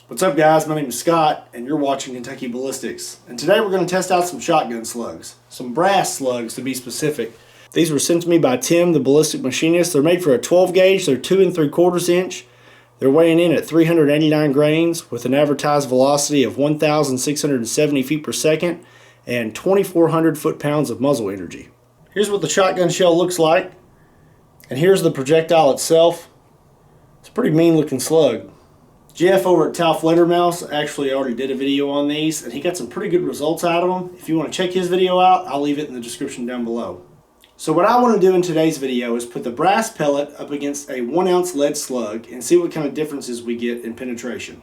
What's up guys, my name is Scott and you're watching Kentucky Ballistics. And today we're going to test out some shotgun slugs. Some brass slugs to be specific. These were sent to me by Tim, the Ballistic Machinist. They're made for a 12 gauge, they're 2 3/4 inch. They're weighing in at 389 grains with an advertised velocity of 1,670 feet per second and 2,400 foot-pounds of muzzle energy. Here's what the shotgun shell looks like. And here's the projectile itself. It's a pretty mean looking slug. Jeff over at Tau Mouse actually already did a video on these and he got some pretty good results out of them. If you want to check his video out, I'll leave it in the description down below. So what I want to do in today's video is put the brass pellet up against a 1 ounce lead slug and see what kind of differences we get in penetration.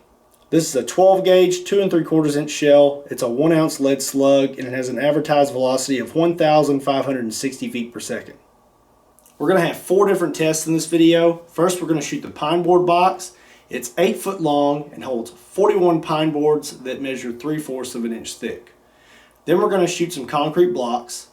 This is a 12 gauge 2 3/4 inch shell. It's a 1 ounce lead slug and it has an advertised velocity of 1,560 feet per second. We're going to have 4 different tests in this video. First we're going to shoot the pine board box. It's 8 foot long and holds 41 pine boards that measure 3/4 of an inch thick. Then we're going to shoot some concrete blocks,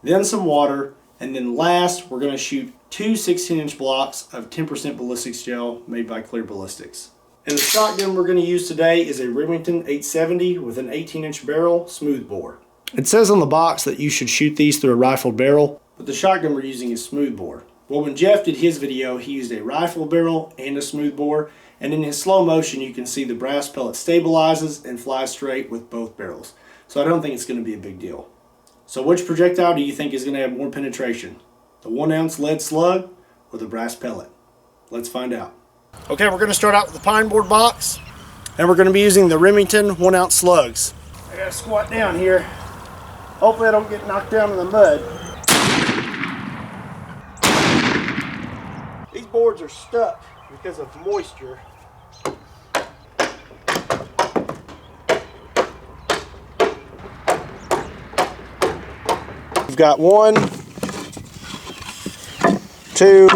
then some water, and then last we're going to shoot 2 16-inch blocks of 10% ballistics gel made by Clear Ballistics. And the shotgun we're going to use today is a Remington 870 with an 18-inch barrel smoothbore. It says on the box that you should shoot these through a rifled barrel, but the shotgun we're using is smoothbore. Well, when Jeff did his video, he used a rifle barrel and a smoothbore, and in his slow motion you can see the brass pellet stabilizes and flies straight with both barrels. So I don't think it's going to be a big deal. So which projectile do you think is going to have more penetration? The 1 ounce lead slug or the brass pellet? Let's find out. Okay, we're going to start out with the pine board box, and we're going to be using the Remington 1 ounce slugs. I got to squat down here. Hopefully I don't get knocked down in the mud. These boards are stuck because of moisture. We've got 1, 2,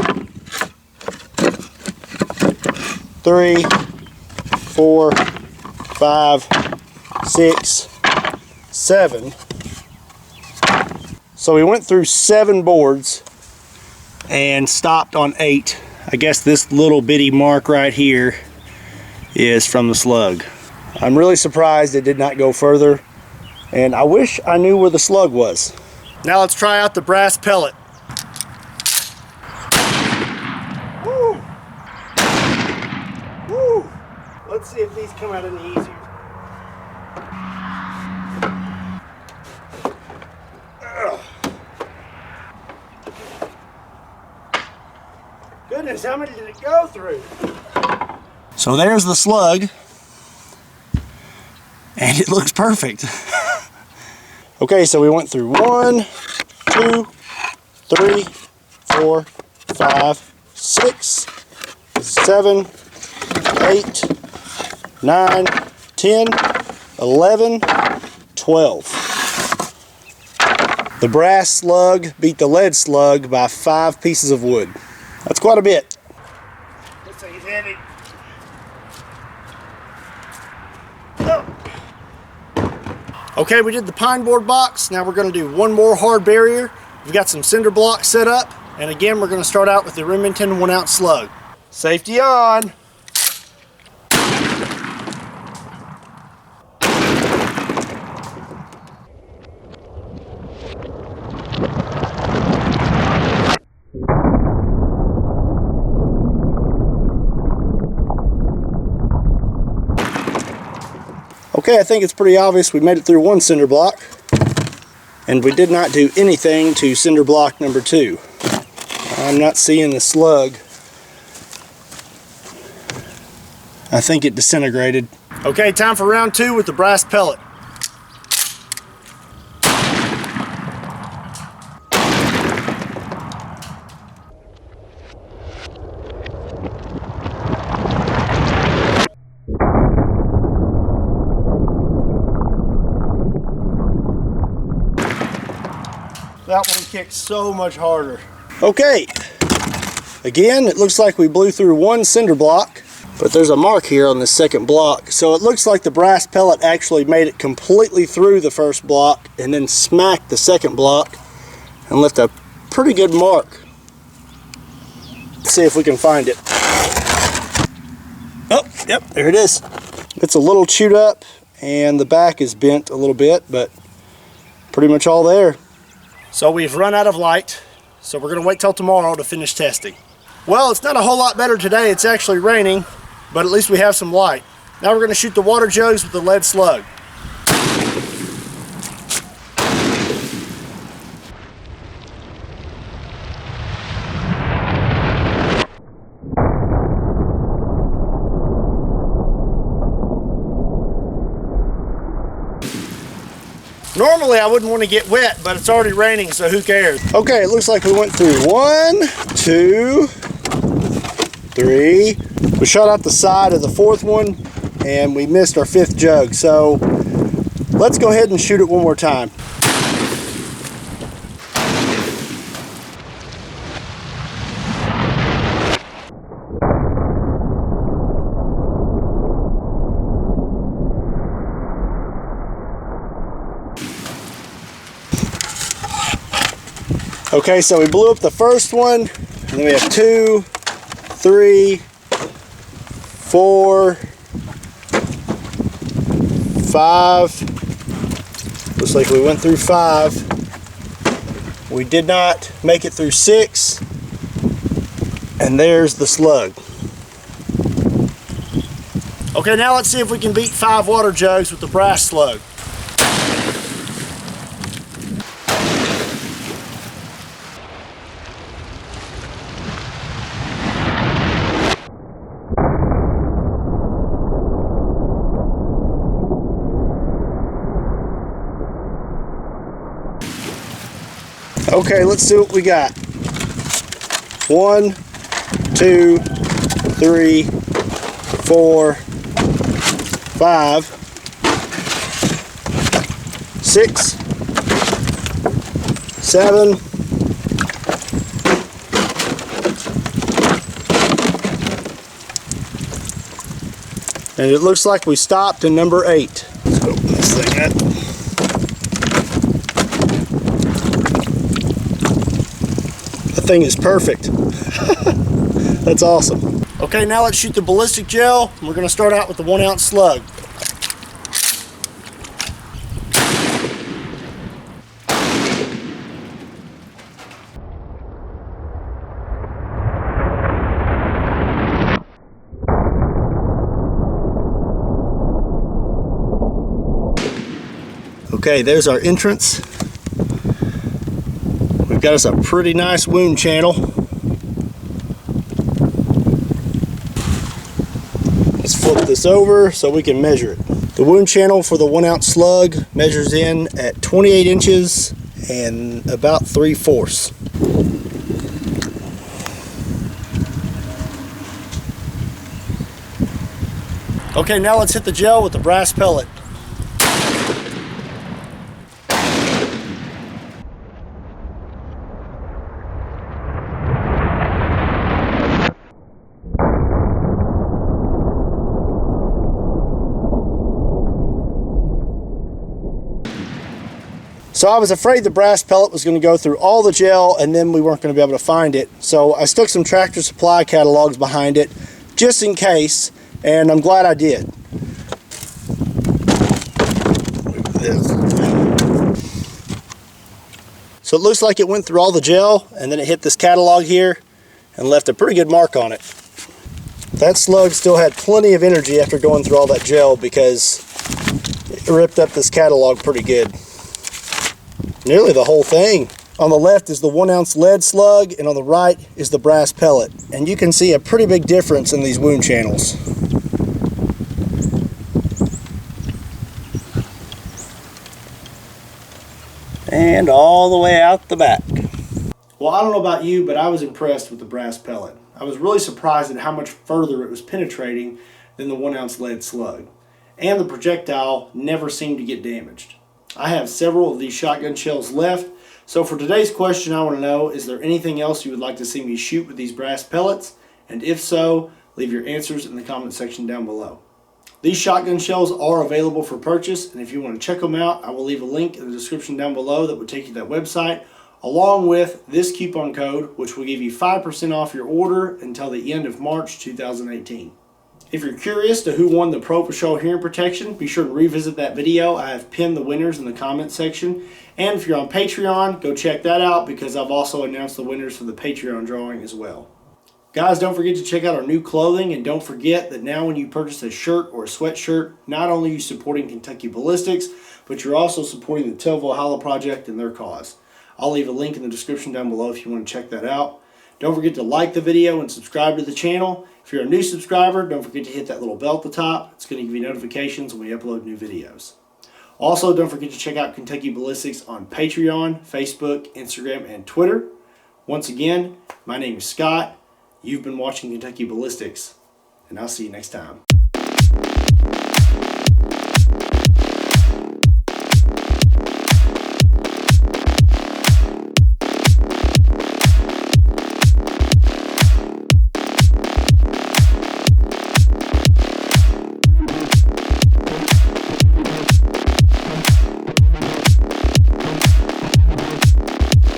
3, 4, 5, 6, 7. So we went through 7 boards and stopped on 8. I guess this little bitty mark right here is from the slug. I'm really surprised it did not go further, and I wish I knew where the slug was. Now let's try out the brass pellet. Woo! Woo! Let's see if these come out any easier. Goodness, how many did it go through? So there's the slug, and it looks perfect. Okay, so we went through 1, 2, 3, 4, 5, 6, 7, 8, 9, 10, 11, 12. The brass slug beat the lead slug by 5 pieces of wood. That's quite a bit. This thing's heavy. Oh. Okay, we did the pine board box. Now we're going to do one more hard barrier. We've got some cinder blocks set up. And again, we're going to start out with the Remington 1 ounce slug. Safety on. Okay, I think it's pretty obvious we made it through 1 cinder block, and we did not do anything to cinder block number 2. I'm not seeing the slug. I think it disintegrated. Okay, time for round 2 with the brass pellet. That one kicked so much harder. Okay, again, it looks like we blew through 1 cinder block, but there's a mark here on the second block. So it looks like the brass pellet actually made it completely through the first block and then smacked the second block and left a pretty good mark. Let's see if we can find it. Oh, yep, there it is. It's a little chewed up and the back is bent a little bit, but pretty much all there. So we've run out of light, so we're gonna wait till tomorrow to finish testing. Well, it's not a whole lot better today. It's actually raining, but at least we have some light. Now we're gonna shoot the water jugs with the lead slug. Normally I wouldn't want to get wet, but it's already raining, so who cares? Okay, it looks like we went through 1, 2, 3. We shot out the side of the 4th one, and we missed our 5th jug. So let's go ahead and shoot it one more time. Okay, so we blew up the first one, and then we have 2, 3, 4, 5. Looks like we went through 5. We did not make it through 6. And there's the slug. Okay, now let's see if we can beat 5 water jugs with the brass slug. Okay, let's see what we got. 1, 2, 3, 4, 5, 6, 7, 8. And it looks like we stopped in number 8. Let's open this thing up. That thing is perfect. That's awesome. Okay, now let's shoot the ballistic gel. We're going to start out with the 1 ounce slug. Okay, there's our entrance. We've got us a pretty nice wound channel. Let's flip this over so we can measure it. The wound channel for the 1 ounce slug measures in at 28 inches and about 3/4. Okay, now let's hit the gel with the brass pellet. So I was afraid the brass pellet was going to go through all the gel and then we weren't going to be able to find it. So I stuck some Tractor Supply catalogs behind it just in case, and I'm glad I did. So it looks like it went through all the gel and then it hit this catalog here and left a pretty good mark on it. That slug still had plenty of energy after going through all that gel because it ripped up this catalog pretty good. Nearly the whole thing. On the left is the 1 ounce lead slug and on the right is the brass pellet. And you can see a pretty big difference in these wound channels. And all the way out the back. Well, I don't know about you, but I was impressed with the brass pellet. I was really surprised at how much further it was penetrating than the 1 ounce lead slug. And the projectile never seemed to get damaged. I have several of these shotgun shells left, so for today's question I want to know, is there anything else you would like to see me shoot with these brass pellets? And if so, leave your answers in the comment section down below. These shotgun shells are available for purchase, and if you want to check them out, I will leave a link in the description down below that will take you to that website, along with this coupon code, which will give you 5% off your order until the end of March 2018. If you're curious to who won the Pro Patrol hearing protection, be sure to revisit that video. I have pinned the winners in the comment section. And if you're on Patreon, go check that out because I've also announced the winners for the Patreon drawing as well. Guys, don't forget to check out our new clothing, and don't forget that now when you purchase a shirt or a sweatshirt, not only are you supporting Kentucky Ballistics, but you're also supporting the Tailville Hollow Project and their cause. I'll leave a link in the description down below if you want to check that out. Don't forget to like the video and subscribe to the channel. If you're a new subscriber, don't forget to hit that little bell at the top. It's going to give you notifications when we upload new videos. Also, don't forget to check out Kentucky Ballistics on Patreon, Facebook, Instagram, and Twitter. Once again, my name is Scott. You've been watching Kentucky Ballistics, and I'll see you next time.